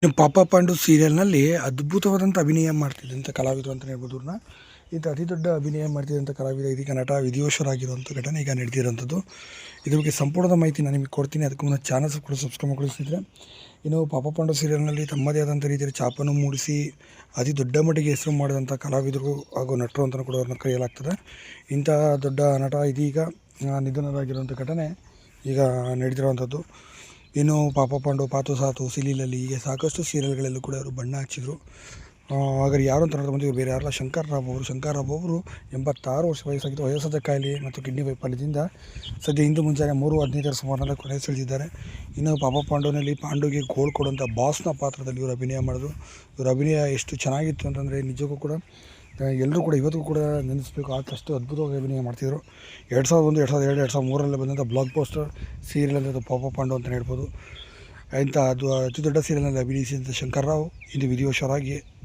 ಇನ್ನು ಪಾಪ ಪಾಂಡು ಸೀರಿಯಲ್ನಲ್ಲಿ ಅದ್ಭುತವಾದಂಥ ಅಭಿನಯ ಮಾಡ್ತಿದ್ದಂಥ ಕಲಾವಿದರು ಅಂತಲೇ ಹೇಳ್ಬೋದು ಇವ್ರನ್ನ. ಇಂಥ ಅತಿ ದೊಡ್ಡ ಅಭಿನಯ ಮಾಡ್ತಿದ್ದಂಥ ಕಲಾವಿದ ಇದೀಗ ನಟ ವಿಧಿವಶರಾಗಿರುವಂಥ ಘಟನೆ ಈಗ ನಡೆದಿರೋಂಥದ್ದು. ಇದ್ರ ಬಗ್ಗೆ ಸಂಪೂರ್ಣದ ಮಾಹಿತಿ ನಾನು ನಿಮಗೆ ಕೊಡ್ತೀನಿ. ಅದಕ್ಕೂ ಮುನ್ನ ಚಾನಲ್ ಕೂಡ ಸಬ್ಸ್ಕ್ರೈಬ್ ಮಾಡ್ಕೊಳ್ಳಿಸಿದ್ರೆ ಇನ್ನು ಪಾಪ ಪಾಂಡು ಸೀರಿಯಲ್ನಲ್ಲಿ ತಮ್ಮದೇ ಆದಂಥ ರೀತಿಯಲ್ಲಿ ಛಾಪನ್ನು ಮೂಡಿಸಿ ಅತಿ ದೊಡ್ಡ ಮಟ್ಟಿಗೆ ಹೆಸರು ಮಾಡಿದಂಥ ಕಲಾವಿದರು ಹಾಗೂ ನಟರು ಅಂತಲೂ ಕೂಡ ಅವ್ರನ್ನ ಕರೆಯಲಾಗ್ತದೆ. ಇಂಥ ದೊಡ್ಡ ನಟ ಇದೀಗ ನಿಧನರಾಗಿರುವಂಥ ಘಟನೆ ಈಗ ನಡೆದಿರುವಂಥದ್ದು. ಇನ್ನು ಪಾಪ ಪಾಂಡು, ಪಾತು ಸಾತು, ಸಿಲಿಲಲ್ಲಿ ಹೀಗೆ ಸಾಕಷ್ಟು ಸೀರಿಯಲ್ಗಳಲ್ಲೂ ಕೂಡ ಅವರು ಬಣ್ಣ ಹಚ್ಚಿದರು. ಹಾಗಾದ್ರೆ ಯಾರು ಅಂತ ನೋಡಿದ್ರೆ ಬಂದು ಬೇರೆ ಯಾರಲ್ಲ, ಶಂಕರ್ ರಾವ್ ಅವರು 86 ವರ್ಷ ವಯಸ್ಸಾಗಿದ್ದು ವಯೋಸಹಜ ಕಾಯಿಲೆ ಮತ್ತು ಕಿಡ್ನಿ ವೈಫಲ್ಯದಿಂದ ಸದ್ಯ ಇಂದು ಮುಂಜಾನೆ 3:15 ಸುಮಾರಿನಲ್ಲಿ ಕೊನೆಯುಸಿರೆಳೆದಿದ್ದಾರೆ. ಇನ್ನು ಪಾಪ ಪಾಂಡುನಲ್ಲಿ ಪಾಂಡುಗೆ ಗೋಳು ಕೊಡುವಂಥ ಬಾಸ್ನ ಪಾತ್ರದಲ್ಲಿ ಇವರು ಅಭಿನಯ ಮಾಡಿದ್ರು. ಇವರ ಅಭಿನಯ ಎಷ್ಟು ಚೆನ್ನಾಗಿತ್ತು ಅಂತಂದರೆ ನಿಜಕ್ಕೂ ಕೂಡ ಎಲ್ಲರೂ ಕೂಡ ಇವತ್ತಿಗೂ ಕೂಡ ನೆನೆಸ್ಬೇಕು. ಅಷ್ಟು ಅದ್ಭುತವಾಗಿ ಅಭಿನಯ ಮಾಡ್ತಿದ್ರು. 2001, 2002, 2003 ಬಂದಂಥ ಬ್ಲಾಕ್ ಬಸ್ಟರ್ ಸೀರಿಯಲ್ ಅಂದರೆ ಪಾಪ ಪಾಂಡು ಅಂತಲೇ ಹೇಳ್ಬೋದು. ಇಂಥ ಅದು ಅತಿ ದೊಡ್ಡ ಸೀರಿಯಲ್ನಲ್ಲಿ ಅಭಿನಯಿಸಿದಂಥ ಶಂಕರ್ ರಾವ್ ಇಂದು ವಿಧಿವಶರಾಗಿ